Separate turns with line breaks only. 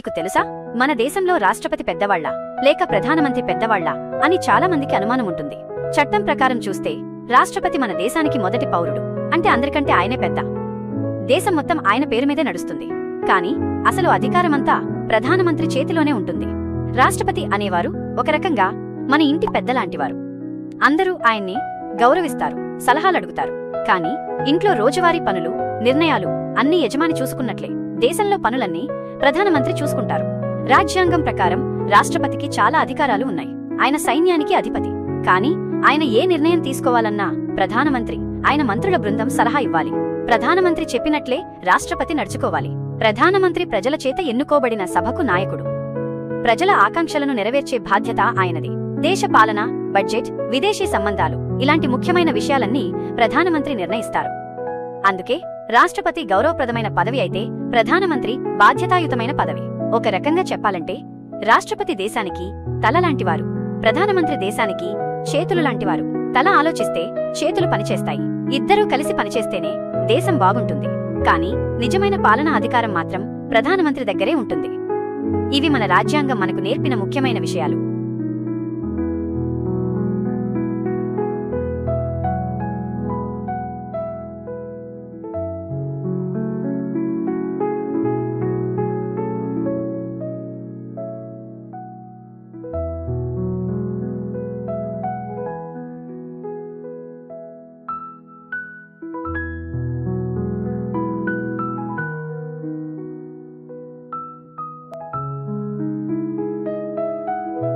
మీకు తెలుసా, మన దేశంలో రాష్ట్రపతి పెద్దవాళ్లా లేక ప్రధానమంత్రి పెద్దవాళ్లా అని చాలా మందికి అనుమానం ఉంటుంది. చట్టం ప్రకారం చూస్తే రాష్ట్రపతి మన దేశానికి మొదటి పౌరుడు, అంటే అందరికంటే ఆయనే పెద్ద. దేశం మొత్తం ఆయన పేరు మీదే నడుస్తుంది. కాని అసలు అధికారమంతా ప్రధానమంత్రి చేతిలోనే ఉంటుంది. రాష్ట్రపతి అనేవారు ఒక రకంగా మన ఇంటి పెద్దలాంటివారు. అందరూ ఆయన్ని గౌరవిస్తారు, సలహాలడుగుతారు. కాని ఇంట్లో రోజువారీ పనులు, నిర్ణయాలు అన్నీ యజమాని చూసుకున్నట్లే దేశంలో పనులన్నీ ప్రధానమంత్రి చూసుకుంటారు. రాజ్యాంగం ప్రకారం రాష్ట్రపతికి చాలా అధికారాలు ఉన్నాయి. ఆయన సైన్యానికి అధిపతి. కాని ఆయన ఏ నిర్ణయం తీసుకోవాలన్నా ప్రధానమంత్రి, ఆయన మంత్రుల బృందం సలహా ఇవ్వాలి. ప్రధానమంత్రి చెప్పినట్లే రాష్ట్రపతి నడుచుకోవాలి. ప్రధానమంత్రి ప్రజల చేత ఎన్నుకోబడిన సభకు నాయకుడు. ప్రజల ఆకాంక్షలను నెరవేర్చే బాధ్యత ఆయనది. దేశ పాలన, బడ్జెట్, విదేశీ సంబంధాలు ఇలాంటి ముఖ్యమైన విషయాలన్నీ ప్రధానమంత్రి నిర్ణయిస్తారు. అందుకే రాష్ట్రపతి గౌరవప్రదమైన పదవి అయితే ప్రధానమంత్రి బాధ్యతాయుతమైన పదవి. ఒక రకంగా చెప్పాలంటే రాష్ట్రపతి దేశానికి తల లాంటివారు, ప్రధానమంత్రి దేశానికి చేతులు లాంటివారు. తల ఆలోచిస్తే చేతులు పనిచేస్తాయి. ఇద్దరూ కలిసి పనిచేస్తేనే దేశం బాగుంటుంది. కాని నిజమైన పాలనా అధికారం మాత్రం ప్రధానమంత్రి దగ్గరే ఉంటుంది. ఇవి మన రాజ్యాంగం మనకు నేర్పిన ముఖ్యమైన విషయాలు.